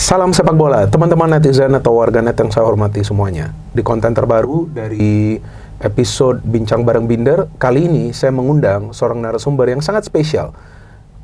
Salam sepak bola, teman-teman netizen atau warganet yang saya hormati semuanya. Di konten terbaru dari episode Bincang Bareng Binder, kali ini saya mengundang seorang narasumber yang sangat spesial.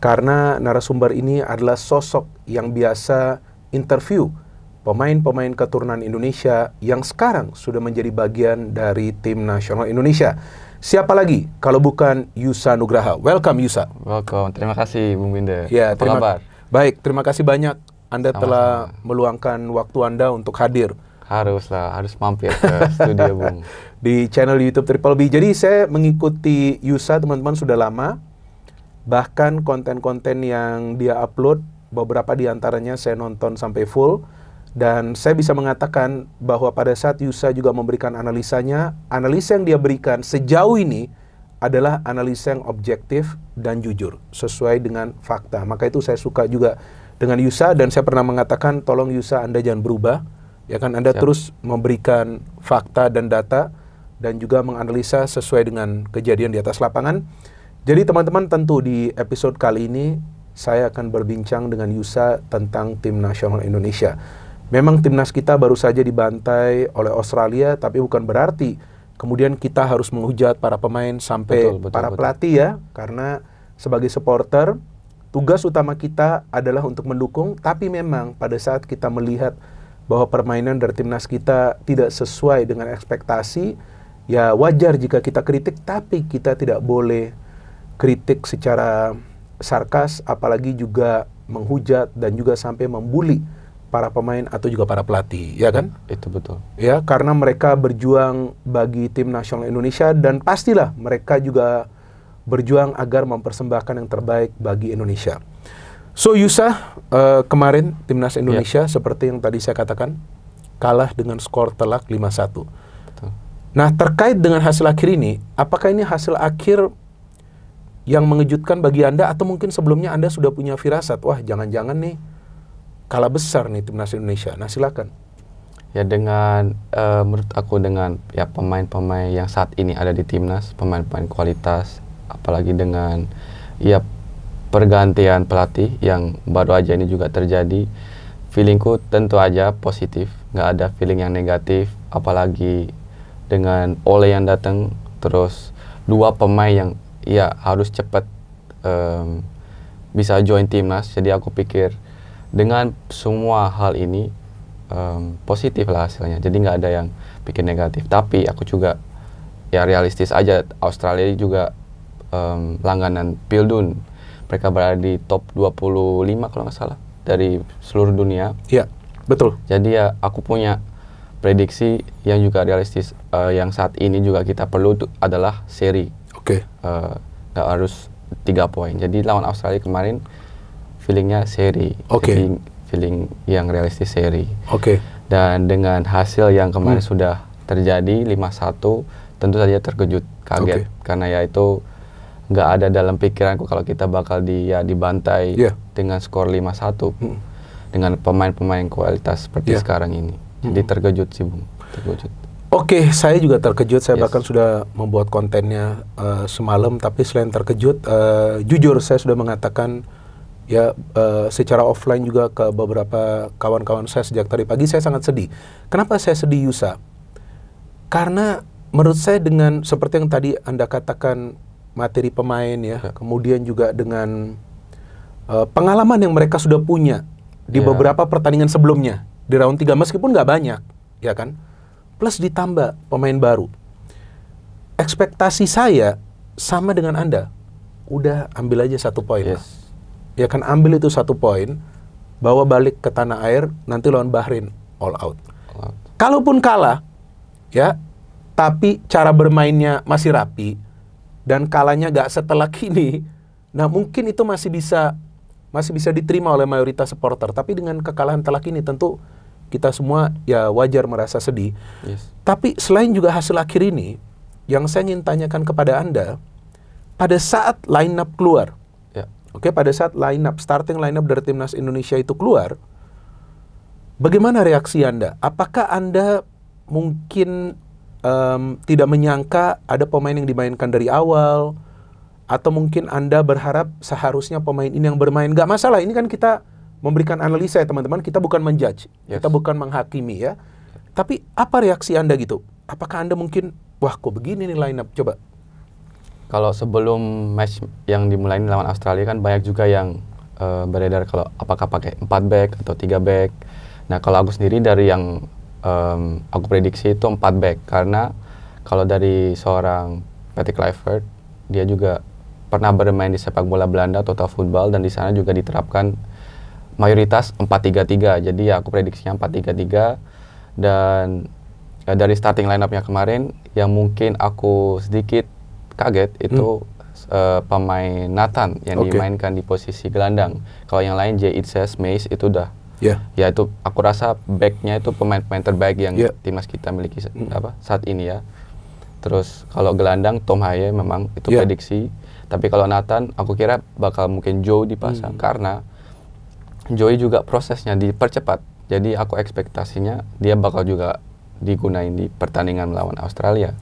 Karena narasumber ini adalah sosok yang biasa interview pemain-pemain keturunan Indonesia yang sekarang sudah menjadi bagian dari tim nasional Indonesia. Siapa lagi kalau bukan Yusa Nugraha? Welcome Yusa. Welcome, terima kasih Bung Binder. Ya, Apa kabar? Baik, terima kasih banyak. Anda Sama-sama. telah meluangkan waktu Anda untuk hadir. Harus mampir ke studio Bung. Di channel YouTube Triple B. Jadi saya mengikuti Yusa teman-teman sudah lama. Bahkan konten-konten yang dia upload, beberapa di antaranya saya nonton sampai full. Dan saya bisa mengatakan bahwa pada saat Yusa juga memberikan analisanya, analisa yang dia berikan sejauh ini adalah analisa yang objektif dan jujur, sesuai dengan fakta. Maka itu saya suka juga dengan Yusa, dan saya pernah mengatakan, tolong Yusa Anda jangan berubah, ya kan, Anda terus memberikan fakta dan data, dan juga menganalisa sesuai dengan kejadian di atas lapangan. Jadi teman-teman, tentu di episode kali ini, saya akan berbincang dengan Yusa tentang tim nasional Indonesia. Memang timnas kita baru saja dibantai oleh Australia, tapi bukan berarti kemudian kita harus menghujat para pemain sampai para pelatih ya, karena sebagai supporter, tugas utama kita adalah untuk mendukung, tapi memang pada saat kita melihat bahwa permainan dari timnas kita tidak sesuai dengan ekspektasi, ya wajar jika kita kritik, tapi kita tidak boleh kritik secara sarkas, apalagi juga menghujat dan juga sampai membuli para pemain atau juga para pelatih, ya kan? Itu betul. Ya, karena mereka berjuang bagi tim nasional Indonesia, dan pastilah mereka juga berjuang agar mempersembahkan yang terbaik bagi Indonesia. So Yusa, kemarin timnas Indonesia seperti yang tadi saya katakan, kalah dengan skor telak 5-1. Betul. Nah, terkait dengan hasil akhir ini, apakah ini hasil akhir yang mengejutkan bagi Anda, atau mungkin sebelumnya Anda sudah punya firasat, wah jangan-jangan nih kalah besar nih timnas Indonesia? Nah, silakan. Ya dengan menurut aku dengan ya pemain-pemain yang saat ini ada di timnas, pemain-pemain kualitas, apalagi dengan ya pergantian pelatih yang baru aja ini juga terjadi, feelingku tentu aja positif, nggak ada feeling yang negatif, apalagi dengan Ole yang datang, terus dua pemain yang ya harus cepat bisa join timnas. Jadi aku pikir dengan semua hal ini positif lah hasilnya, jadi nggak ada yang bikin negatif. Tapi aku juga ya realistis aja, Australia juga langganan Pildun, mereka berada di top 25 kalau nggak salah dari seluruh dunia. Iya, betul. Jadi ya aku punya prediksi yang juga realistis, yang saat ini juga kita perlu adalah seri. Oke. Nggak harus 3 poin. Jadi lawan Australia kemarin feelingnya seri. Oke. Jadi feeling yang realistis seri. Oke. Dan dengan hasil yang kemarin sudah terjadi 5-1, tentu saja terkejut, kaget. Karena ya itu nggak ada dalam pikiranku kalau kita bakal dibantai dengan skor 5-1 dengan pemain-pemain kualitas seperti sekarang ini. Jadi terkejut sih Bung, terkejut. Oke, saya juga terkejut. Saya bahkan sudah membuat kontennya semalam. Tapi selain terkejut, jujur saya sudah mengatakan ya secara offline juga ke beberapa kawan-kawan saya sejak tadi pagi, saya sangat sedih. Kenapa saya sedih Yusa? Karena menurut saya dengan seperti yang tadi Anda katakan, materi pemain ya, kemudian juga dengan pengalaman yang mereka sudah punya di beberapa pertandingan sebelumnya di round 3, meskipun nggak banyak, ya kan? Plus ditambah pemain baru. Ekspektasi saya sama dengan Anda, udah ambil aja 1 poin lah. Ya kan, ambil itu 1 poin, bawa balik ke tanah air, nanti lawan Bahrain all out. Kalaupun kalah, ya, tapi cara bermainnya masih rapi, dan kalahnya gak setelak ini, nah mungkin itu masih bisa diterima oleh mayoritas supporter. Tapi dengan kekalahan telak ini tentu kita semua ya wajar merasa sedih. Tapi selain juga hasil akhir ini, yang saya ingin tanyakan kepada Anda, pada saat line up keluar, pada saat starting line up dari timnas Indonesia itu keluar, bagaimana reaksi Anda? Apakah Anda mungkin tidak menyangka ada pemain yang dimainkan dari awal, atau mungkin Anda berharap seharusnya pemain ini yang bermain? Gak masalah, ini kan kita memberikan analisa ya teman-teman. Kita bukan menjudge, kita bukan menghakimi ya. Tapi apa reaksi Anda gitu? Apakah Anda mungkin, wah kok begini nih line up? Coba. Kalau sebelum match yang dimulai lawan Australia kan banyak juga yang beredar kalau apakah pakai 4 back atau 3 back. Nah kalau aku sendiri dari yang aku prediksi itu 4 back, karena kalau dari seorang Patrick Kluivert, dia juga pernah bermain di sepak bola Belanda, total football, dan di sana juga diterapkan mayoritas 4-3-3. Jadi ya aku prediksinya 4-3-3. Dan dari starting line-up-nya kemarin, yang mungkin aku sedikit kaget itu pemain Nathan yang dimainkan di posisi gelandang. Kalau yang lain Itses, Mace itu udah ya itu aku rasa backnya itu pemain-pemain terbaik yang timnas kita miliki saat ini ya. Terus kalau gelandang Tom Haye memang itu prediksi. Tapi kalau Nathan aku kira bakal mungkin Joe dipasang karena Joey juga prosesnya dipercepat. Jadi aku ekspektasinya dia bakal juga digunain di pertandingan melawan Australia.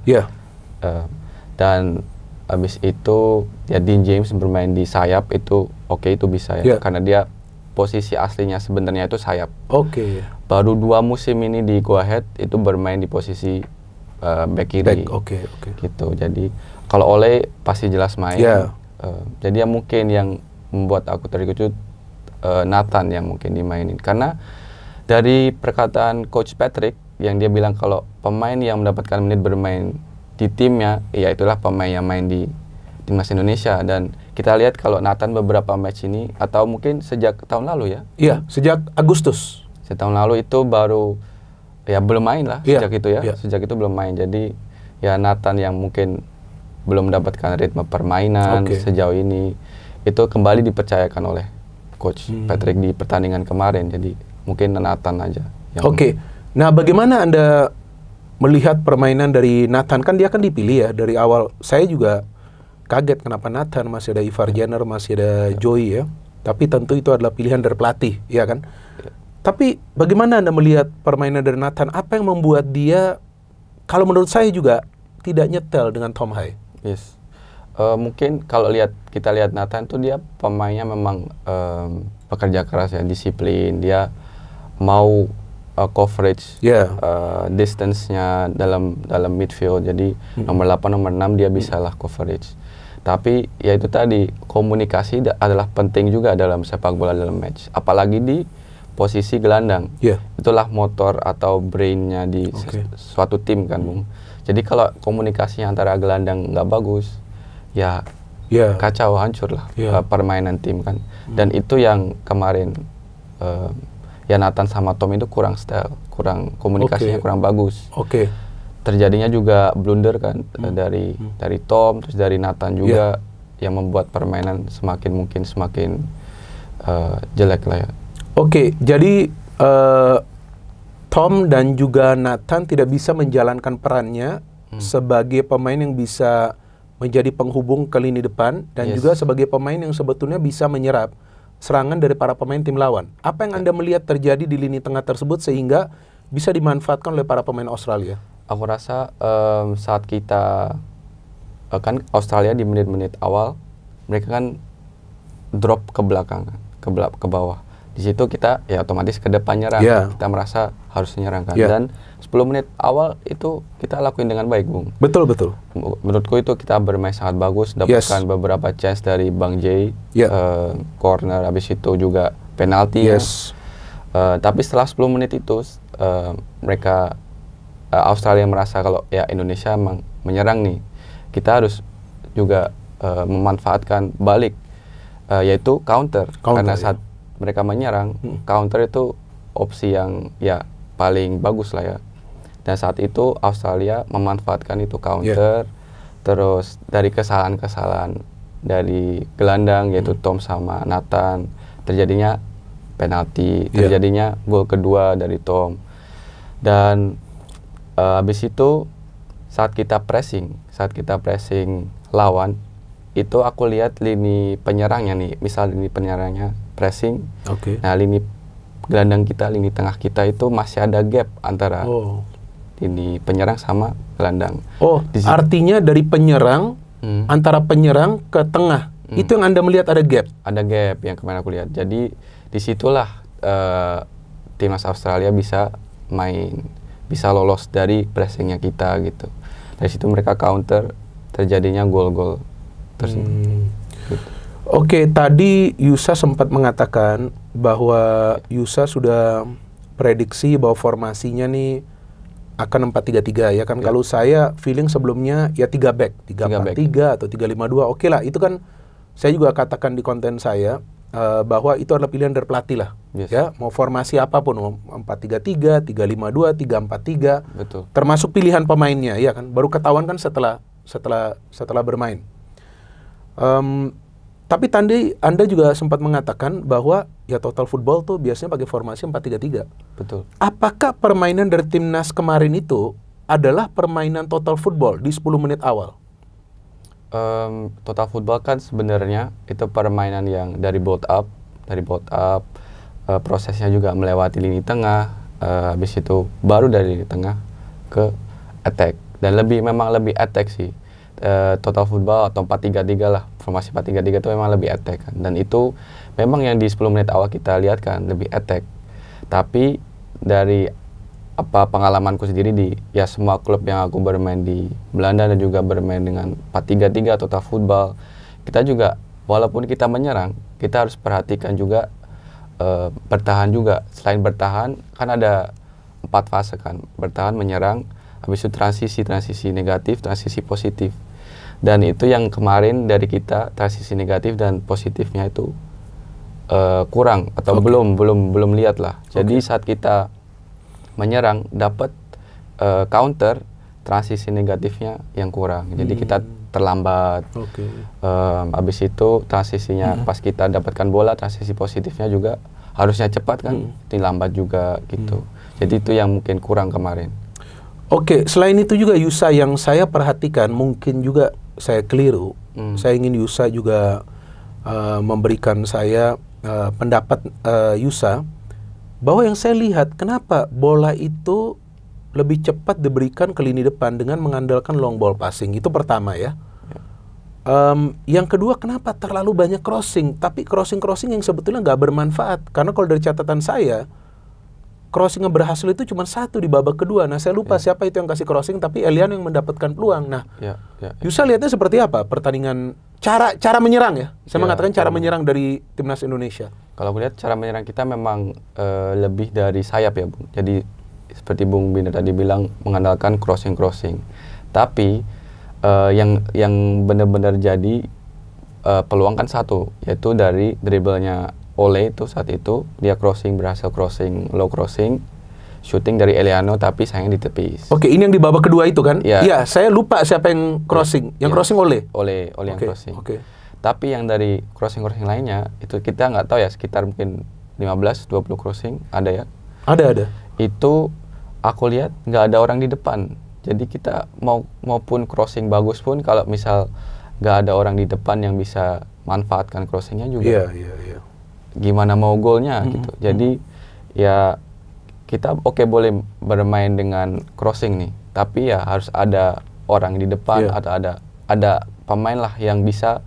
Dan habis itu ya Dean James bermain di sayap itu itu bisa ya karena dia posisi aslinya sebenarnya itu sayap. Baru 2 musim ini di Go Ahead itu bermain di posisi back kiri. Gitu. Jadi kalau Ole pasti jelas main. Jadi ya mungkin yang membuat aku terkejut Nathan yang mungkin dimainin, karena dari perkataan Coach Patrick yang dia bilang kalau pemain yang mendapatkan menit bermain di timnya, ya itulah pemain yang main di timnas Indonesia. Dan kita lihat kalau Nathan beberapa match ini, atau mungkin sejak tahun lalu ya? Iya, sejak Agustus. Tahun lalu itu baru, ya belum main lah sejak itu ya. Sejak itu belum main, jadi ya Nathan yang mungkin belum mendapatkan ritme permainan sejauh ini, itu kembali dipercayakan oleh Coach Patrick di pertandingan kemarin. Jadi mungkin Nathan aja. Nah bagaimana Anda melihat permainan dari Nathan? Kan dia kan dipilih ya dari awal. Saya juga kaget kenapa Nathan, masih ada Ivar Jenner, masih ada Joey ya. Tapi tentu itu adalah pilihan dari pelatih, ya kan? Tapi bagaimana Anda melihat permainan dari Nathan? Apa yang membuat dia, kalau menurut saya juga tidak nyetel dengan Tom Haye? Mungkin kalau kita lihat Nathan tuh dia pemainnya memang pekerja keras ya, disiplin. Dia mau coverage, distance-nya dalam midfield. Jadi nomor 8, nomor 6 dia bisa lah coverage. Tapi ya itu tadi, komunikasi adalah penting juga dalam sepak bola dalam match. Apalagi di posisi gelandang. Itulah motor atau brain-nya di suatu tim kan, Bung. Jadi kalau komunikasinya antara gelandang nggak bagus, ya kacau, hancur lah permainan tim kan. Dan itu yang kemarin ya Nathan sama Tom itu kurang style, kurang komunikasinya kurang bagus. Terjadinya juga blunder kan dari Tom, terus dari Nathan juga yang membuat permainan semakin jelek lah ya. Jadi Tom dan juga Nathan tidak bisa menjalankan perannya sebagai pemain yang bisa menjadi penghubung ke lini depan dan juga sebagai pemain yang sebetulnya bisa menyerap serangan dari para pemain tim lawan. Apa yang Anda melihat terjadi di lini tengah tersebut sehingga bisa dimanfaatkan oleh para pemain Australia? Aku rasa saat kita kan Australia di menit-menit awal mereka kan drop ke belakang, ke bawah. Di situ kita ya otomatis ke depan nyerang. Kita merasa harus menyerang kan. Dan 10 menit awal itu kita lakuin dengan baik, Bung. Betul. Menurutku itu kita bermain sangat bagus, dapatkan beberapa chance dari Bang Jay, corner, habis itu juga penalti. Tapi setelah 10 menit itu mereka Australia merasa kalau ya Indonesia emang menyerang nih. Kita harus juga memanfaatkan balik, yaitu counter. Karena saat mereka menyerang, counter itu opsi yang ya paling bagus lah ya. Dan saat itu Australia memanfaatkan itu counter. Terus dari kesalahan-kesalahan dari gelandang yaitu Tom sama Nathan, terjadinya penalti, terjadinya gol kedua dari Tom. Dan habis itu saat kita pressing lawan, itu aku lihat lini penyerangnya nih, misal lini penyerangnya pressing. Nah, lini gelandang kita, lini tengah kita itu masih ada gap antara lini penyerang sama gelandang. Artinya dari penyerang antara penyerang ke tengah Itu yang Anda melihat ada gap? Ada gap yang kemarin aku lihat. Jadi disitulah timnas Australia bisa bisa lolos dari pressingnya kita gitu. Dari situ mereka counter, terjadinya gol-gol tersebut. Gitu. Oke, tadi Yusa sempat mengatakan bahwa Yusa sudah prediksi bahwa formasinya nih akan 4-3-3 ya kan. Kalau saya feeling sebelumnya ya 3 back, 3-4-3 atau 3-5-2. Oke lah, itu kan saya juga katakan di konten saya bahwa itu adalah pilihan dari pelatih lah. Ya, mau formasi apapun, mau 4-3-3, 3-5-2, 3-4-3. Betul. Termasuk pilihan pemainnya ya kan. Baru ketahuan kan setelah bermain. Tapi tadi Anda juga sempat mengatakan bahwa ya total football tuh biasanya pakai formasi 4-3-3. Betul. Apakah permainan dari timnas kemarin itu adalah permainan total football di 10 menit awal? Total football kan sebenarnya itu permainan yang dari build up, prosesnya juga melewati lini tengah, habis itu baru dari tengah ke attack, dan memang lebih attack sih. Total football atau 4-3-3 lah, formasi 4-3-3 itu memang lebih attack kan. Dan itu memang yang di 10 menit awal kita lihat kan lebih attack. Tapi dari pengalamanku sendiri di semua klub yang aku bermain di Belanda dan juga bermain dengan 4-3-3 total football, kita juga walaupun kita menyerang, kita harus perhatikan juga bertahan juga. Selain bertahan kan ada 4 fase kan, bertahan, menyerang, habis itu transisi negatif, transisi positif. Dan itu yang kemarin dari kita transisi negatif dan positifnya itu kurang atau belum lihat lah. Jadi saat kita menyerang dapat counter, transisi negatifnya yang kurang. Jadi kita terlambat. Habis itu transisinya pas kita dapatkan bola, transisi positifnya juga harusnya cepat kan, lambat juga gitu. Jadi itu yang mungkin kurang kemarin. Oke, selain itu juga Yusa yang saya perhatikan, mungkin juga saya keliru. Saya ingin Yusa juga memberikan saya pendapat Yusa bahwa yang saya lihat kenapa bola itu lebih cepat diberikan ke lini depan dengan mengandalkan long ball passing. Itu pertama ya. Yang kedua, kenapa terlalu banyak crossing, tapi crossing yang sebetulnya nggak bermanfaat. Karena kalau dari catatan saya, crossing yang berhasil itu cuma 1 di babak kedua. Nah, saya lupa siapa itu yang kasih crossing, tapi Elian yang mendapatkan peluang. Nah, Yusa lihatnya seperti apa pertandingan cara menyerang ya? Saya mengatakan cara menyerang dari timnas Indonesia. Kalau aku lihat cara menyerang kita memang lebih dari sayap ya, Bung. Jadi seperti Bung Binder tadi bilang mengandalkan crossing. Tapi yang benar-benar jadi peluang kan 1, yaitu dari dribblenya Ole itu saat itu dia berhasil crossing, low crossing, shooting dari Eliano tapi sayangnya ditepis. Oke, ini yang di babak kedua itu kan? Iya, saya lupa siapa yang crossing. Yang crossing Ole yang crossing. Tapi yang dari crossing lainnya itu kita nggak tahu ya, sekitar mungkin 15-20 crossing ada ya? Ada. Itu aku lihat nggak ada orang di depan. Jadi kita maupun crossing bagus pun kalau misal nggak ada orang di depan yang bisa manfaatkan crossingnya juga. Iya. Gimana mau golnya gitu. Jadi ya kita boleh bermain dengan crossing nih, tapi ya harus ada orang di depan atau ada pemain lah yang bisa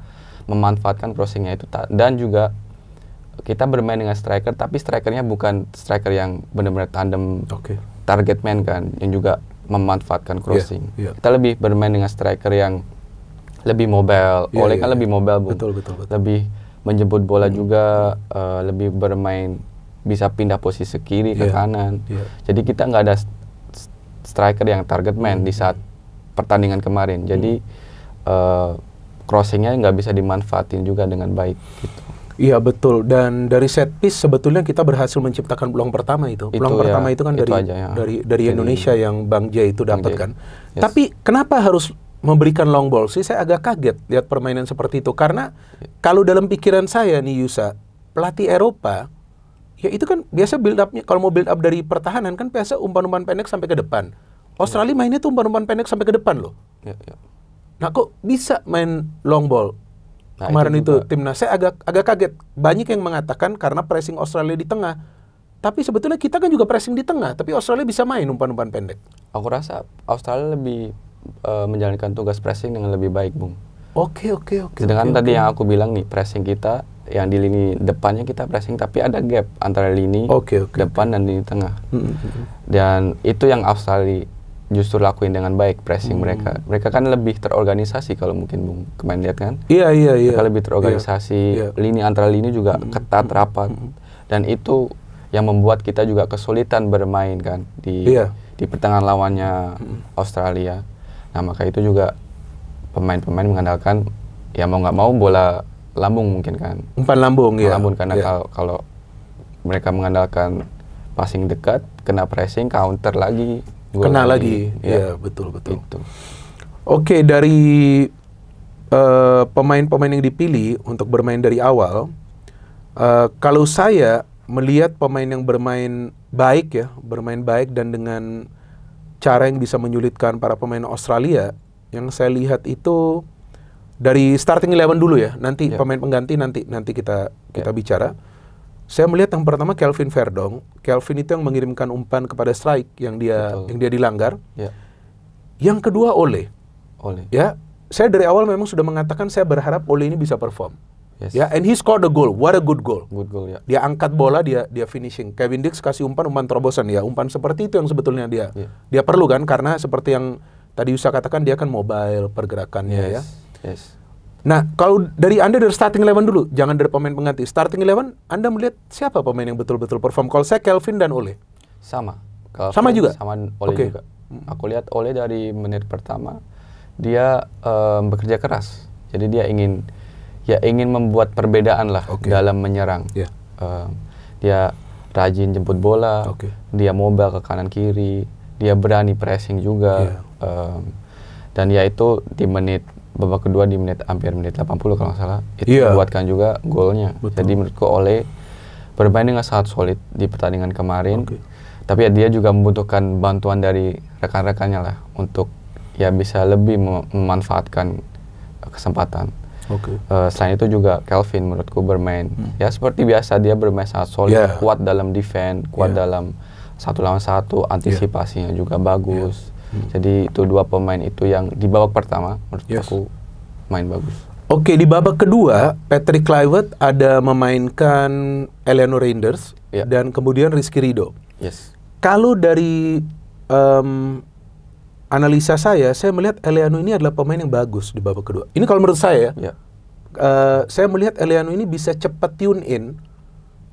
memanfaatkan crossingnya itu. Dan juga kita bermain dengan striker, tapi strikernya bukan striker yang benar-benar tandem target man kan, yang juga memanfaatkan crossing. Kita lebih bermain dengan striker yang lebih mobile. Oleh kan lebih mobile, Bung. Betul. Lebih menjemput bola juga, lebih bermain, bisa pindah posisi kiri ke kanan. Jadi kita nggak ada striker yang target man di saat pertandingan kemarin. Jadi crossingnya nggak bisa dimanfaatin juga dengan baik gitu. Iya betul, dan dari set piece sebetulnya kita berhasil menciptakan peluang pertama itu. Peluang pertama itu kan dari Indonesia yang Bang J itu dapat kan. Tapi kenapa harus memberikan long ball sih? Saya agak kaget lihat permainan seperti itu, karena kalau dalam pikiran saya nih Yusa, pelatih Eropa ya itu kan biasa build up-nya, kalau mau build up dari pertahanan kan biasa umpan-umpan pendek sampai ke depan. Australia mainnya tuh umpan-umpan pendek sampai ke depan loh. Nah kok bisa main long ball kemarin itu timnas? Saya agak kaget. Banyak yang mengatakan karena pressing Australia di tengah, tapi sebetulnya kita kan juga pressing di tengah, tapi Australia bisa main umpan-umpan pendek. Aku rasa Australia lebih menjalankan tugas pressing dengan lebih baik, Bung. Oke. Sedangkan tadi yang aku bilang nih, pressing kita yang di lini depannya kita pressing, tapi ada gap antara lini depan dan lini tengah. Dan itu yang Australia justru lakuin dengan baik, pressing mereka. Mereka kan lebih terorganisasi kalau mungkin Bung kemarin lihat kan. Iya. Mereka lebih terorganisasi, lini antara lini juga ketat, rapat. Dan itu yang membuat kita juga kesulitan bermain kan di pertengahan lawannya Australia. Nah, maka itu juga pemain-pemain mengandalkan ya mau nggak mau bola lambung mungkin kan. Umpan lambung ya. Lambung karena kalau mereka mengandalkan passing dekat, kena pressing, counter lagi, kena lagi. Iya, betul. Itu. Oke, dari pemain-pemain yang dipilih untuk bermain dari awal, kalau saya melihat pemain yang bermain baik dan dengan cara yang bisa menyulitkan para pemain Australia, yang saya lihat itu dari starting 11 dulu ya. Nanti pemain pengganti nanti kita bicara. Saya melihat yang pertama Kelvin Verdong. Kelvin itu yang mengirimkan umpan kepada strike yang dia dilanggar. Yang kedua Ole. Ya, saya dari awal memang sudah mengatakan saya berharap Ole ini bisa perform. Ya, and he scored a goal. What a good goal. Good goal, ya. Dia angkat bola, dia finishing. Kevin Dix kasih umpan terobosan ya. Umpan seperti itu yang sebetulnya dia perlu kan, karena seperti yang tadi Yusa katakan dia kan mobile pergerakannya ya. Nah, kalau dari Anda dari starting 11 dulu, jangan dari pemain pengganti. Starting 11, Anda melihat siapa pemain yang betul-betul perform? Kalau saya Kelvin dan Ole. Sama. Sama juga? Sama Ole juga. Aku lihat Ole dari menit pertama, dia bekerja keras. Jadi dia ingin membuat perbedaan lah dalam menyerang. Dia rajin jemput bola, dia mobile ke kanan kiri, dia berani pressing juga. Dan ya itu di babak kedua di hampir menit 80 kalau nggak salah, itu membuatkan juga golnya. Jadi menurutku Ole bermain dengan sangat solid di pertandingan kemarin. Tapi ya dia juga membutuhkan bantuan dari rekan-rekannya lah untuk ya bisa lebih memanfaatkan kesempatan. Selain itu juga Kelvin menurutku bermain ya seperti biasa, dia bermain sangat solid, kuat dalam defense, kuat dalam 1 lawan 1, antisipasinya juga bagus. Jadi itu dua pemain itu yang di babak pertama menurut aku main bagus. Oke, di babak kedua Patrick Kluivert ada memainkan Eliano Reinders dan kemudian Rizky Ridho. Kalau dari analisa saya melihat Eliano ini adalah pemain yang bagus di babak kedua. Ini kalau menurut saya saya melihat Eliano ini bisa cepat tune in.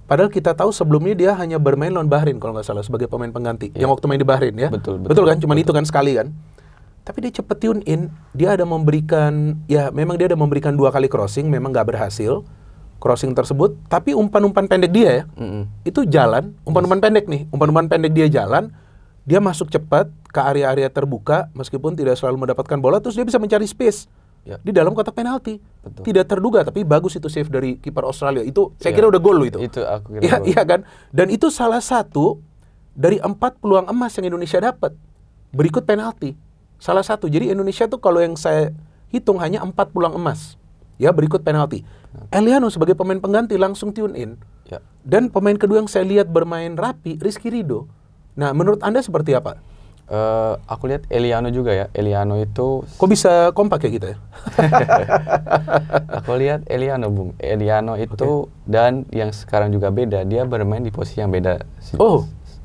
Padahal kita tahu sebelumnya dia hanya bermain lawan Bahrain kalau nggak salah sebagai pemain pengganti. Yang waktu main di Bahrain ya. Betul kan? Cuman itu kan sekali kan. Tapi dia cepat tune in. Dia ada memberikan, memang dia ada memberikan 2 kali crossing, memang nggak berhasil crossing tersebut. Tapi umpan-umpan pendek dia itu jalan. Umpan-umpan pendek nih. Umpan-umpan pendek dia jalan. Dia masuk cepat ke area-area terbuka meskipun tidak selalu mendapatkan bola. Terus dia bisa mencari space di dalam kotak penalti. Tidak terduga, tapi bagus itu save dari kiper Australia. Itu saya kira udah gol itu. Itu aku kira Iya kan? Dan itu salah satu dari 4 peluang emas yang Indonesia dapat berikut penalti. Salah satu. Jadi Indonesia tuh kalau yang saya hitung hanya 4 peluang emas ya berikut penalti. Eliano sebagai pemain pengganti langsung tune in. Dan pemain kedua yang saya lihat bermain rapi, Rizky Ridho. Nah, menurut Anda seperti apa? Aku lihat Eliano juga ya. Eliano itu kok bisa kompak ya kita ya? Aku lihat Eliano, Bung. Eliano itu dan yang sekarang juga beda. Dia bermain di posisi yang beda.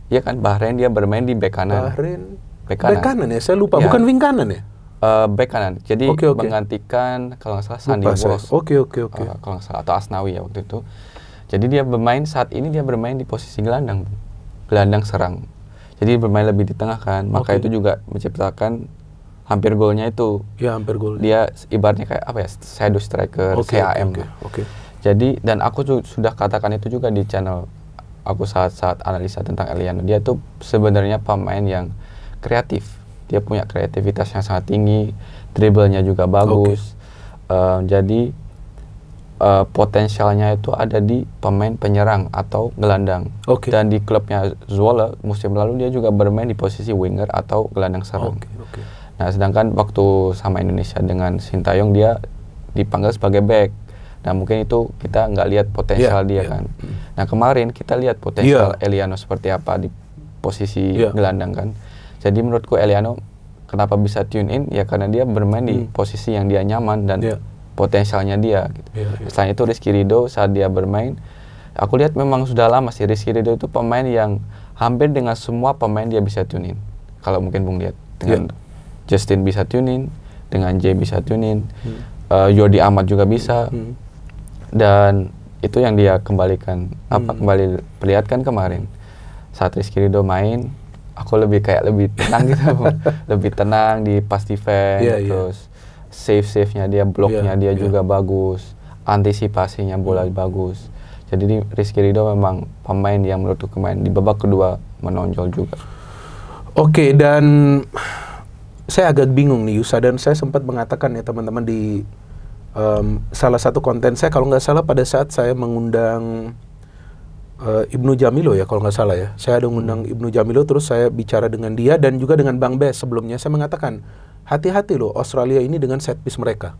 Iya kan, Bahrain dia bermain di bek kanan. Bek kanan ya? Saya lupa. Bukan wing kanan ya? Bek kanan. Jadi menggantikan kalau nggak salah Sandy Walsh. Kalau nggak salah, atau Asnawi ya waktu itu. Jadi dia bermain saat ini dia bermain di posisi gelandang, Bung. Gelandang serang. Jadi bermain lebih di tengah kan, maka itu juga menciptakan hampir golnya itu. Ya, hampir gol. Dia ibaratnya kayak apa ya, shadow striker, CAM. Jadi dan aku sudah katakan itu juga di channel aku saat analisa tentang Eliano. Dia tuh sebenarnya pemain yang kreatif. Dia punya kreativitas yang sangat tinggi, dribblenya juga bagus. Jadi potensialnya itu ada di pemain penyerang atau gelandang. Dan di klubnya Zwolle musim lalu dia juga bermain di posisi winger atau gelandang serang. Nah, sedangkan waktu sama Indonesia dengan Sintayong dia dipanggil sebagai back. Nah, mungkin itu kita nggak lihat potensial dia kan. Nah, kemarin kita lihat potensial Eliano seperti apa di posisi gelandang kan. Jadi menurutku Eliano kenapa bisa tune in? Ya karena dia bermain di posisi yang dia nyaman dan potensialnya dia. Gitu. Selain itu Rizky Ridho saat dia bermain, aku lihat memang sudah lama sih Rizky Ridho itu pemain yang hampir dengan semua pemain dia bisa tune in. Kalau mungkin Bung lihat dengan Justin bisa tune in, dengan Jay bisa tune in, Jordi Amat juga bisa, dan itu yang dia kembalikan kembali perlihatkan kemarin saat Rizky Ridho main. Aku lebih tenang gitu, lebih tenang di pas defense, terus save-nya dia, bloknya dia juga bagus, antisipasinya bola bagus. Jadi Rizky Ridho memang pemain yang menurutku kemarin di babak kedua menonjol juga. Oke, dan saya agak bingung nih Yusa, dan saya sempat mengatakan ya teman-teman di salah satu konten saya, kalau nggak salah pada saat saya mengundang Ibnu Jamilo ya, kalau nggak salah ya. Saya ada mengundang Ibnu Jamilo, terus saya bicara dengan dia dan juga dengan Bang Bes sebelumnya. Saya mengatakan, hati-hati loh Australia ini dengan set piece mereka.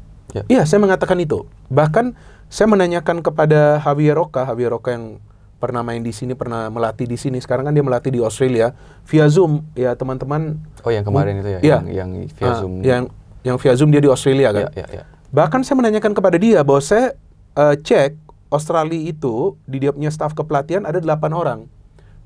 Iya, saya mengatakan itu. Bahkan saya menanyakan kepada Javier Roca yang pernah main di sini, pernah melatih di sini. Sekarang kan dia melatih di Australia via Zoom ya teman-teman. Oh, yang kemarin itu ya, yang via Zoom. Yang via Zoom dia di Australia kan. Bahkan saya menanyakan kepada dia bahwa saya cek Australia itu di dia punya staf kepelatihan ada 8 orang.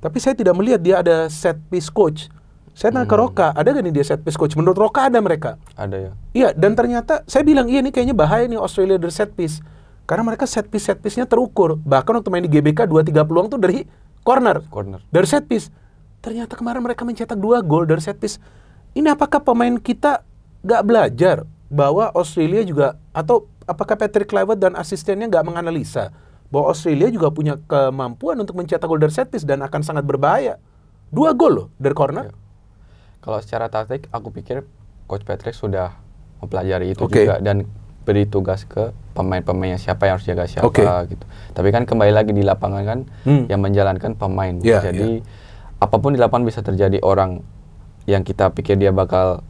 Tapi saya tidak melihat dia ada set piece coach. Saya tanya ke Roca, ada gak nih dia set piece coach? Menurut Roca ada mereka. Ada ya. Iya, dan ternyata saya bilang, iya nih kayaknya bahaya nih Australia dari set piece. Karena mereka set piece-nya terukur. Bahkan waktu main di GBK 2-3 peluang tuh dari corner. Dari set piece. Ternyata kemarin mereka mencetak 2 gol dari set piece. Ini apakah pemain kita gak belajar bahwa Australia juga, atau apakah Patrick Kluivert dan asistennya nggak menganalisa bahwa Australia juga punya kemampuan untuk mencetak gol dari set piece dan akan sangat berbahaya. 2 gol loh dari corner. Kalau secara taktik, aku pikir Coach Patrick sudah mempelajari itu juga dan beri tugas ke pemain-pemainnya siapa yang harus jaga siapa gitu. Tapi kan kembali lagi di lapangan kan yang menjalankan pemain. Jadi apapun di lapangan bisa terjadi. Orang yang kita pikir dia bakal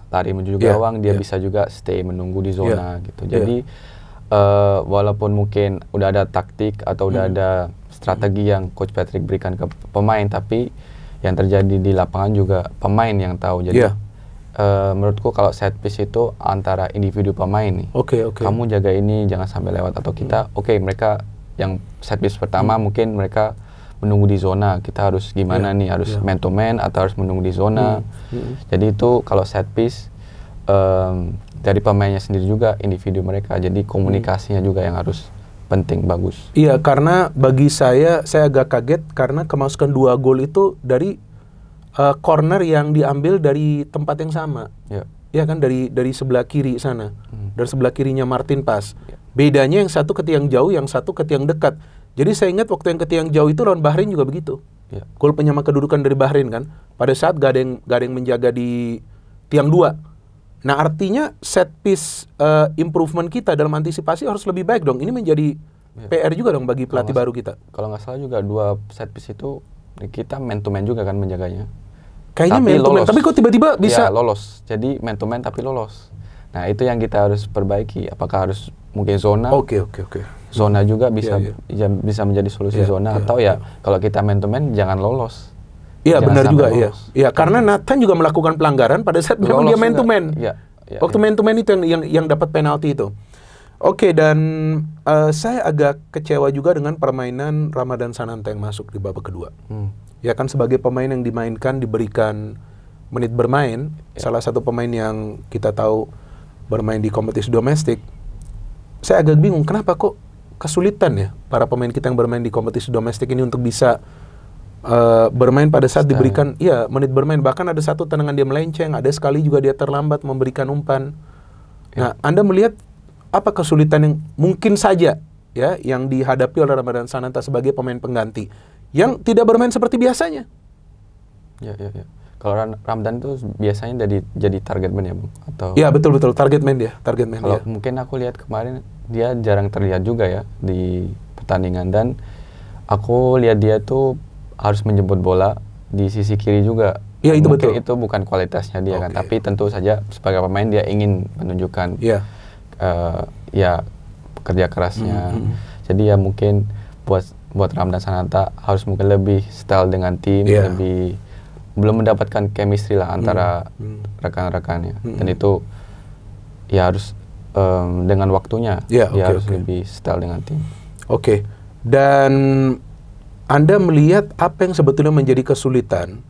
lari menuju gawang, dia bisa juga stay menunggu di zona gitu. Jadi walaupun mungkin udah ada taktik atau udah ada strategi yang Coach Patrick berikan ke pemain, tapi yang terjadi di lapangan juga pemain yang tahu. Jadi menurutku kalau set piece itu antara individu pemain nih. Kamu jaga ini jangan sampai lewat, atau kita mereka yang set piece pertama mungkin mereka menunggu di zona, kita harus gimana nih, harus man to man atau harus menunggu di zona. Jadi itu kalau set piece dari pemainnya sendiri juga, individu mereka. Jadi komunikasinya juga yang harus penting, bagus. Iya, karena bagi saya agak kaget karena kemasukan 2 gol itu dari corner yang diambil dari tempat yang sama. Iya kan, dari sebelah kiri sana. Dari sebelah kirinya Martin Pas. Bedanya yang satu ke tiang jauh, yang satu ke tiang dekat. Jadi saya ingat waktu yang ke tiang jauh itu lawan Bahrain juga begitu. Gol penyama kedudukan dari Bahrain kan. Pada saat gak ada yang menjaga di tiang 2. Nah artinya set piece improvement kita dalam antisipasi harus lebih baik dong. Ini menjadi PR juga dong bagi pelatih baru kita. Kalau nggak salah juga 2 set piece itu kita man to man juga kan menjaganya. Kayaknya man to man, tapi kok tiba-tiba bisa lolos. Jadi man to man tapi lolos. Nah itu yang kita harus perbaiki. Apakah harus mungkin zona? Zona juga bisa menjadi solusi zona, atau kalau kita man to man jangan lolos. Iya benar juga. Iya karena Nathan juga melakukan pelanggaran pada saat memang dia man to man. Waktu man to man itu yang dapat penalti itu. Dan saya agak kecewa juga dengan permainan Ramadan Sananta yang masuk di babak kedua. Ya kan, sebagai pemain yang dimainkan, diberikan menit bermain, salah satu pemain yang kita tahu bermain di kompetisi domestik. Saya agak bingung kenapa kok kesulitan ya para pemain kita yang bermain di kompetisi domestik ini untuk bisa bermain pada saat diberikan menit bermain. Bahkan ada satu tendangan dia melenceng, ada sekali juga dia terlambat memberikan umpan. Nah, Anda melihat apa kesulitan yang mungkin saja yang dihadapi oleh Ramadan Sananta sebagai pemain pengganti yang tidak bermain seperti biasanya? Kalau Ramdan itu biasanya jadi target man ya, Bung? Atau betul target man dia. Kalau mungkin aku lihat kemarin dia jarang terlihat juga ya di pertandingan, dan aku lihat dia tuh harus menjemput bola di sisi kiri juga. Iya, itu mungkin betul. Itu bukan kualitasnya dia kan, tapi tentu saja sebagai pemain dia ingin menunjukkan kerja kerasnya. Jadi ya mungkin buat Ramdan Sananta harus mungkin lebih style dengan tim, lebih belum mendapatkan chemistry lah antara rekan-rekannya, dan itu ya harus dengan waktunya dia harus lebih settle dengan tim. Oke. Dan Anda melihat apa yang sebetulnya menjadi kesulitan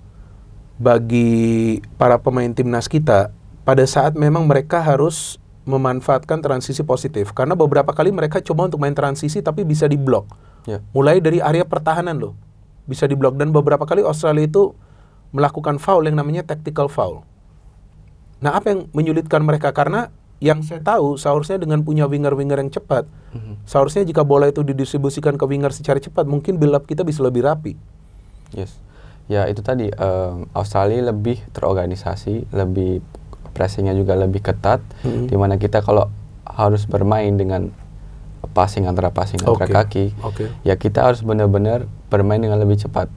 bagi para pemain timnas kita pada saat memang mereka harus memanfaatkan transisi positif, karena beberapa kali mereka coba untuk main transisi tapi bisa diblok. Mulai dari area pertahanan loh, bisa diblok, dan beberapa kali Australia itu melakukan foul yang namanya tactical foul. Nah, apa yang menyulitkan mereka? Karena yang saya tahu seharusnya dengan punya winger-winger yang cepat, seharusnya jika bola itu didistribusikan ke winger secara cepat, mungkin build up kita bisa lebih rapi. Ya itu tadi, Australia lebih terorganisasi, lebih pressingnya juga lebih ketat, dimana kita kalau harus bermain dengan passing antara kaki, ya kita harus benar-benar bermain dengan lebih cepat.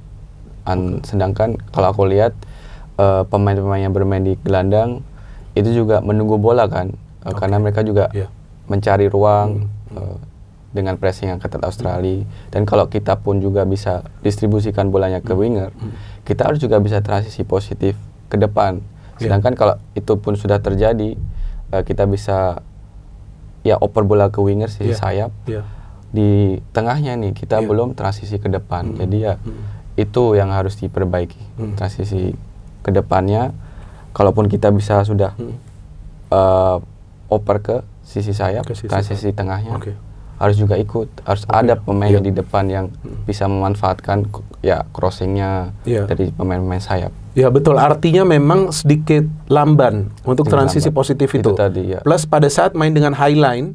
Sedangkan kalau aku lihat pemain-pemain yang bermain di gelandang itu juga menunggu bola kan, karena mereka juga mencari ruang dengan pressing yang ketat Australia. Dan kalau kita pun juga bisa distribusikan bolanya ke winger, kita harus juga bisa transisi positif ke depan. Sedangkan kalau itu pun sudah terjadi, kita bisa oper bola ke winger sisi sayap. Di tengahnya nih kita belum transisi ke depan. Jadi itu yang harus diperbaiki, transisi ke depannya. Kalaupun kita bisa sudah oper ke sisi sayap, transisi tengahnya harus juga ikut, harus ada pemain di depan yang bisa memanfaatkan crossingnya dari pemain-pemain sayap. Ya betul, artinya memang sedikit lamban untuk transisi positif itu. Tadi, Plus pada saat main dengan high line,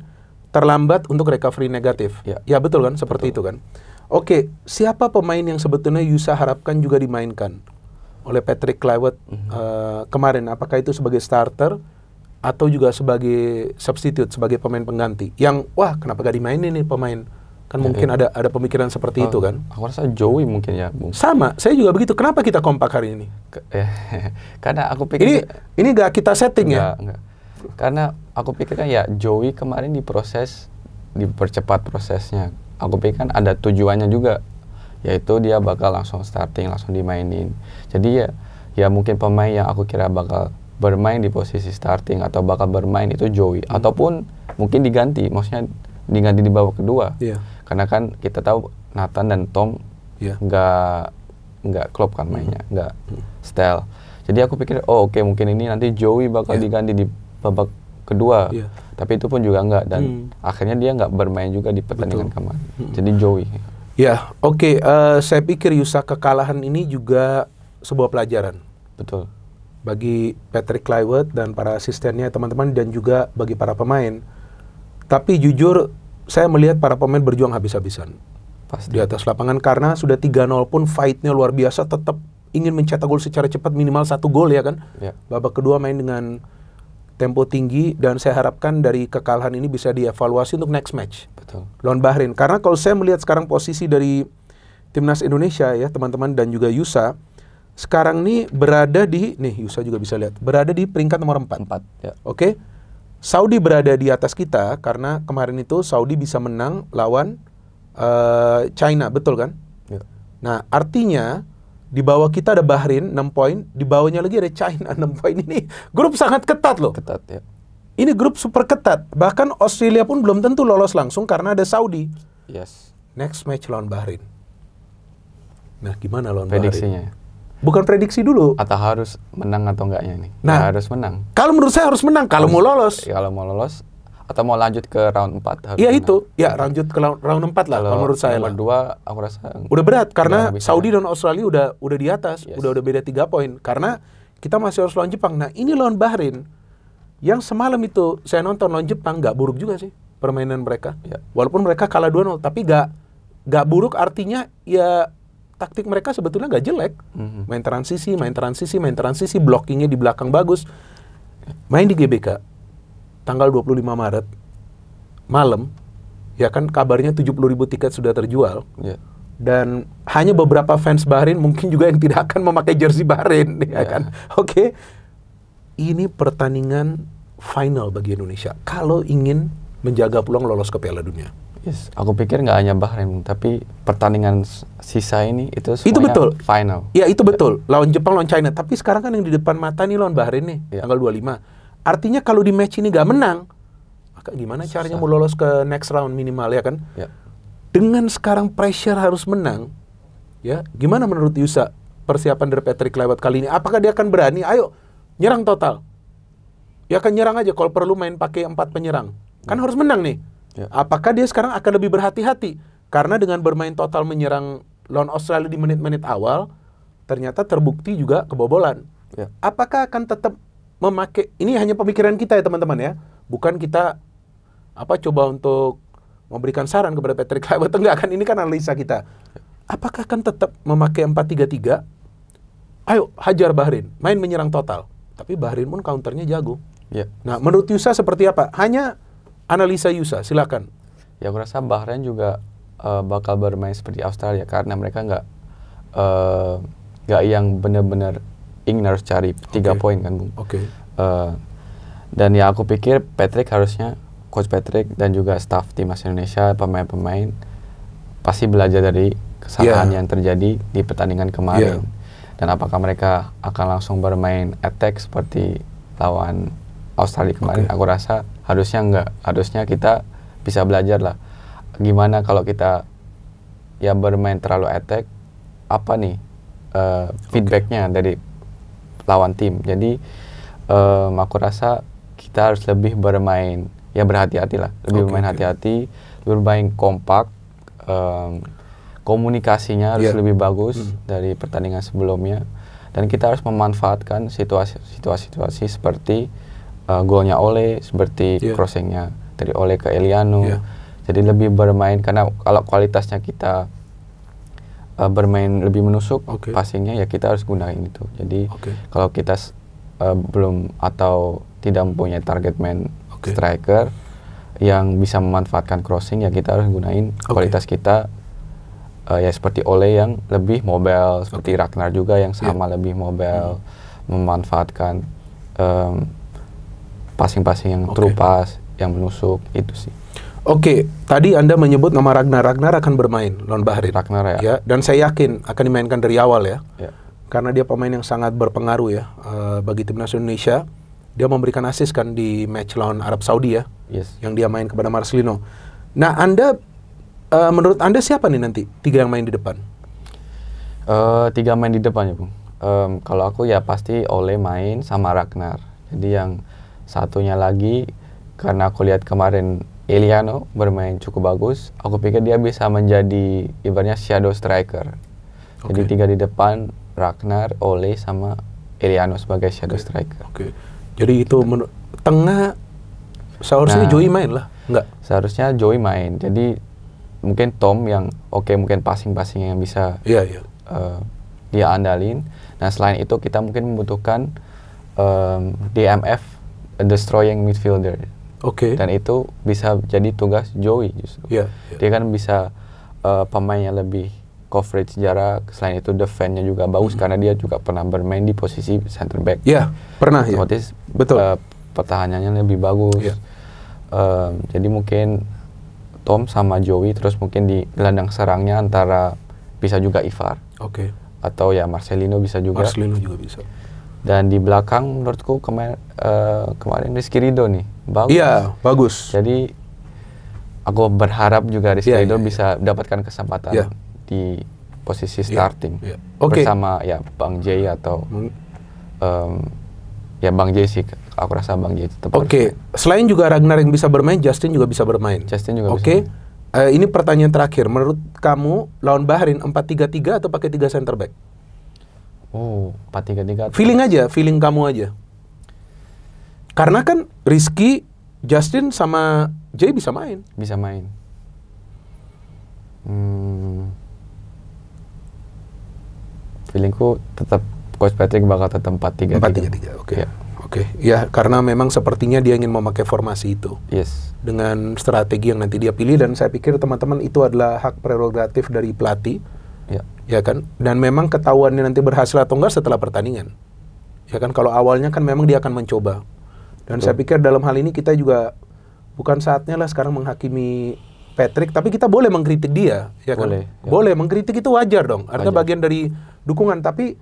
terlambat untuk recovery negatif. Ya betul kan, seperti itu kan. Oke, siapa pemain yang sebetulnya Yusa harapkan juga dimainkan oleh Patrick Kluivert kemarin? Apakah itu sebagai starter atau juga sebagai substitute, sebagai pemain pengganti? Yang, wah kenapa gak dimainin nih pemain? Kan mungkin ada pemikiran seperti itu kan? Aku rasa Joey mungkin ya, Bung. Sama, saya juga begitu. Kenapa kita kompak hari ini? Karena aku pikir ini gak kita setting ya? Enggak. Karena aku pikir kan Joey kemarin dipercepat prosesnya. Aku pikir kan ada tujuannya juga, yaitu dia bakal langsung starting, langsung dimainin. Jadi ya mungkin pemain yang aku kira bakal bermain di posisi starting atau bakal bermain itu Joey, ataupun mungkin diganti, maksudnya diganti di babak kedua. Karena kan kita tahu Nathan dan Tom nggak klop kan mainnya, nggak style. Jadi aku pikir oke, mungkin ini nanti Joey bakal diganti di babak kedua. Tapi itu pun juga nggak, dan akhirnya dia nggak bermain juga di pertandingan kemarin. Jadi Joey. Saya pikir Yusa, kekalahan ini juga sebuah pelajaran. Betul. Bagi Patrick Kluivert dan para asistennya, teman-teman, dan juga bagi para pemain. Tapi jujur, saya melihat para pemain berjuang habis-habisan di atas lapangan, karena sudah 3-0 pun fight-nya luar biasa, tetap ingin mencetak gol secara cepat, minimal 1 gol ya kan. Babak kedua main dengan tempo tinggi, dan saya harapkan dari kekalahan ini bisa dievaluasi untuk next match. Lawan Bahrain. Karena kalau saya melihat sekarang posisi dari timnas Indonesia ya teman-teman, dan juga Yusa, sekarang nih berada di, Yusa juga bisa lihat, berada di peringkat nomor 4. Oke. Saudi berada di atas kita karena kemarin itu Saudi bisa menang lawan China, betul kan? Nah, artinya di bawah kita ada Bahrain 6 poin, di bawahnya lagi ada China 6 poin. Ini grup sangat ketat loh. Ini grup super ketat. Bahkan Australia pun belum tentu lolos langsung karena ada Saudi. Next match lawan Bahrain. Nah, gimana lawan prediksinya? Bahrain? Bukan prediksi dulu. Atau harus menang atau enggaknya nih? Nah, harus menang. Kalau menurut saya harus menang kalau mau lolos. Kalau mau lolos atau mau lanjut ke round 4 harus. Iya itu. Ya, lanjut ke round 4 lah kalau menurut saya. Nomor 2 aku rasa udah berat karena Saudi dan Australia udah di atas, udah beda 3 poin. Karena kita masih harus lawan Jepang. Nah, ini lawan Bahrain. Yang semalam itu saya nonton lawan Jepang, nggak buruk juga sih permainan mereka. Walaupun mereka kalah 2-0, tapi nggak buruk, artinya ya taktik mereka sebetulnya nggak jelek. Main transisi, blockingnya di belakang bagus. Main di GBK tanggal 25 Maret malam, ya kan kabarnya 70.000 tiket sudah terjual. Dan hanya beberapa fans Bahrain mungkin juga yang tidak akan memakai jersey Bahrain, ya kan. Oke. Ini pertandingan final bagi Indonesia kalau ingin menjaga peluang lolos ke Piala Dunia. Yes, aku pikir nggak hanya Bahrain, tapi pertandingan sisa ini itu semuanya betul. final. Ya itu betul, lawan Jepang, lawan China. Tapi sekarang kan yang di depan mata nih lawan Bahrain nih, tanggal 25. Artinya kalau di match ini nggak menang, maka gimana caranya mau lolos ke next round minimal, ya kan? Ya. Dengan sekarang pressure harus menang, ya gimana menurut Yusa persiapan dari Patrick Kluivert kali ini? Apakah dia akan berani, ayo nyerang total? Ya akan nyerang aja, kalau perlu main pakai 4 penyerang. Kan harus menang nih. Ya. Apakah dia sekarang akan lebih berhati-hati? Karena dengan bermain total menyerang lawan Australia di menit-menit awal, ternyata terbukti juga kebobolan. Ya. Apakah akan tetap memakai, ini hanya pemikiran kita ya teman-teman ya, bukan kita coba untuk memberikan saran kepada Patrick Kluivert, enggak kan, ini kan analisa kita. Apakah akan tetap memakai 4-3-3? Ayo hajar Bahrain, main menyerang total. Tapi Bahrain pun counternya jago. Ya. Nah, menurut Yusa seperti apa? Hanya analisa Yusa, silakan. Ya, aku rasa Bahrain juga bakal bermain seperti Australia karena mereka nggak yang benar-benar ingin harus cari 3 poin kan, Bung. Dan ya aku pikir Coach Patrick dan juga staff timnas Indonesia, pemain-pemain pasti belajar dari kesalahan yang terjadi di pertandingan kemarin. Dan apakah mereka akan langsung bermain attack seperti lawan Australia kemarin? Aku rasa harusnya enggak. Harusnya kita bisa belajar lah gimana kalau kita ya bermain terlalu attack, apa nih feedbacknya dari lawan tim. Jadi aku rasa kita harus lebih bermain ya berhati-hati lah, lebih bermain hati-hati, bermain kompak, komunikasinya harus lebih bagus dari pertandingan sebelumnya, dan kita harus memanfaatkan situasi-situasi seperti golnya Ole, seperti crossingnya dari Ole ke Eliano. Jadi lebih bermain, karena kalau kualitasnya kita bermain lebih menusuk, passingnya ya kita harus gunain itu. Jadi kalau kita belum atau tidak mempunyai target man striker yang bisa memanfaatkan crossing, ya kita harus gunain kualitas kita. Ya seperti Ole yang lebih mobile, seperti Ragnar juga yang sama lebih mobile, memanfaatkan passing-passing yang true pass, yang menusuk, itu sih. Tadi Anda menyebut nama Ragnar. Ragnar akan bermain lawan Bahrain. Ragnar ya. Dan saya yakin akan dimainkan dari awal ya. Karena dia pemain yang sangat berpengaruh ya bagi timnas Indonesia. Dia memberikan assist kan di match lawan Arab Saudi ya. Yang dia main kepada Marcelino. Nah, menurut Anda siapa nih nanti 3 yang main di depan? 3 main di depan ya, Bung. Kalau aku ya pasti Ole main sama Ragnar. Jadi yang satunya lagi, karena aku lihat kemarin Eliano bermain cukup bagus, aku pikir dia bisa menjadi ibaratnya shadow striker. Jadi 3 di depan, Ragnar, Ole sama Eliano sebagai shadow striker. Jadi itu tengah seharusnya Joey main lah, enggak? Seharusnya Joey main. Jadi mungkin Tom yang mungkin passing-passing yang bisa dia andalin. Nah, selain itu kita mungkin membutuhkan DMF, destroying midfielder. Dan itu bisa jadi tugas Joey justru. Dia kan bisa pemain yang lebih coverage jarak. Selain itu defense-nya juga bagus karena dia juga pernah bermain di posisi center back. Pernah otomatis, betul. Pertahanannya lebih bagus. Jadi mungkin Tom sama Joey, terus mungkin di gelandang serangnya antara bisa juga Ivar. Atau ya Marcelino bisa juga. Bisa. Dan di belakang menurutku kemarin Rizky Ridho nih bagus. Bagus. Jadi aku berharap juga Rizky Ridho bisa dapatkan kesempatan di posisi starting bersama ya Bang Jay atau ya Bang Jay sih. Aku rasa Bang Jay tetap. Selain juga Ragnar yang bisa bermain, Justin juga bisa bermain. Justin juga bisa. Ini pertanyaan terakhir. Menurut kamu lawan Bahrain 4-3-3 atau pakai 3 center back? 4-3-3. Feeling kamu aja. Karena kan Rizky, Justin sama Jay bisa main. Feelingku tetap Coach Patrick bakal tetap 4-3-3. Ya, karena memang sepertinya dia ingin memakai formasi itu. Dengan strategi yang nanti dia pilih, dan saya pikir teman-teman itu adalah hak prerogatif dari pelatih. Ya kan? Dan memang ketahuannya nanti berhasil atau enggak setelah pertandingan. Ya kan, kalau awalnya kan memang dia akan mencoba. Dan saya pikir dalam hal ini kita juga bukan saatnya lah sekarang menghakimi Patrick, tapi kita boleh mengkritik dia, ya kan? Boleh, ya. Boleh mengkritik itu wajar dong. Artinya Wajar. bagian dari dukungan. Tapi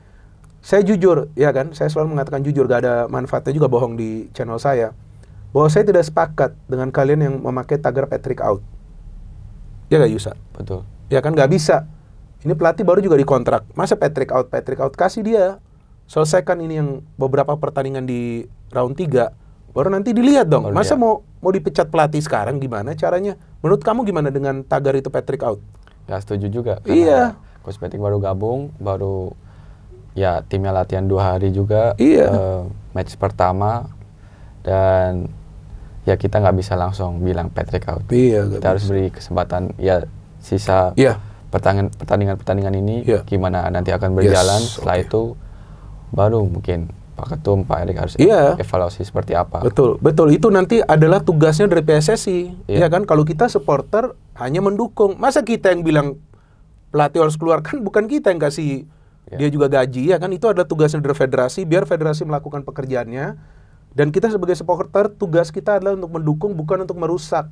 saya jujur, ya kan? Saya selalu mengatakan jujur, gak ada manfaatnya juga bohong di channel saya. Bahwa saya tidak sepakat dengan kalian yang memakai tagar Patrick out. Ya gak Yusa? Betul. Ya kan gak bisa. Ini pelatih baru juga dikontrak. Masa Patrick out? Kasih dia. Selesaikan ini yang beberapa pertandingan di round 3. Baru nanti dilihat dong. Baru Masa lihat. mau dipecat pelatih sekarang gimana caranya? Menurut kamu gimana dengan tagar itu Patrick out? Gak setuju juga. Iya. Coach Patrick baru gabung, baru ya timnya latihan 2 hari juga. Iya. Match pertama dan ya kita nggak bisa langsung bilang Patrick out. Iya. Kita harus beri kesempatan ya sisa Iya. pertandingan ini Iya. gimana nanti akan berjalan. Yes, Setelah oke. itu baru mungkin Pak Ketum, Pak Erik harus Iya. evaluasi seperti apa. Betul, betul. Itu nanti adalah tugasnya dari PSSI. Iya. Ya kan, kalau kita supporter hanya mendukung. Masa kita yang bilang pelatih harus keluar, kan bukan kita yang kasih dia juga gaji, ya kan? Itu adalah tugasnya dari federasi, biar federasi melakukan pekerjaannya. Dan kita sebagai supporter, tugas kita adalah untuk mendukung, bukan untuk merusak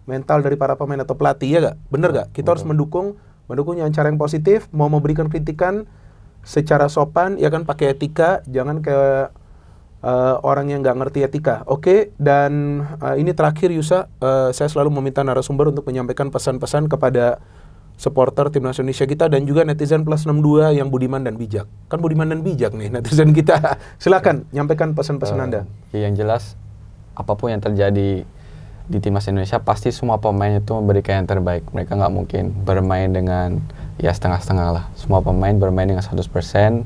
mental dari para pemain atau pelatih, ya gak? Bener gak? Kita harus mendukung dengan cara yang positif, mau memberikan kritikan secara sopan, ya kan, pakai etika, jangan kayak orang yang nggak ngerti etika. Oke, dan ini terakhir Yusa, saya selalu meminta narasumber untuk menyampaikan pesan-pesan kepada supporter Timnas Indonesia kita dan juga netizen plus 62 yang budiman dan bijak. Kan budiman dan bijak nih netizen kita. Silakan nyampaikan pesan-pesan Anda. Ya, yang jelas apapun yang terjadi di Timnas Indonesia pasti semua pemain itu memberikan yang terbaik. Mereka nggak mungkin bermain dengan ya setengah-setengah lah. Semua pemain bermain dengan 100%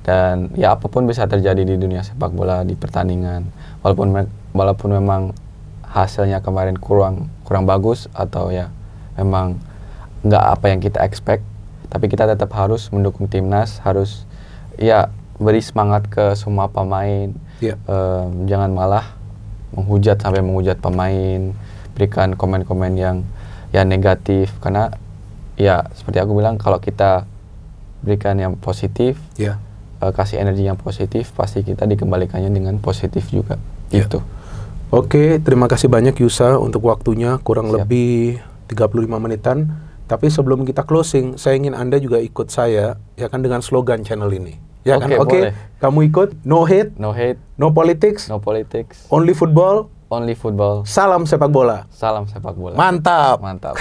dan ya apapun bisa terjadi di dunia sepak bola di pertandingan. Walaupun memang hasilnya kemarin kurang bagus atau ya memang nggak apa yang kita expect, tapi kita tetap harus mendukung timnas, harus ya beri semangat ke semua pemain. Iya. Jangan malah sampai menghujat pemain, berikan komen-komen yang ya negatif, karena ya seperti aku bilang, kalau kita berikan yang positif, Ya. kasih energi yang positif, pasti kita dikembalikannya dengan positif juga. Gitu. Oke, terima kasih banyak Yusa untuk waktunya, kurang Siap. lebih 35 menitan. Tapi sebelum kita closing, saya ingin Anda juga ikut saya, ya kan, dengan slogan channel ini. Ya kan? Oke, boleh. kamu ikut, no hate, No hate, no politics, no politics, only football, only football. salam sepak bola. Salam sepak bola. Mantap. Mantap.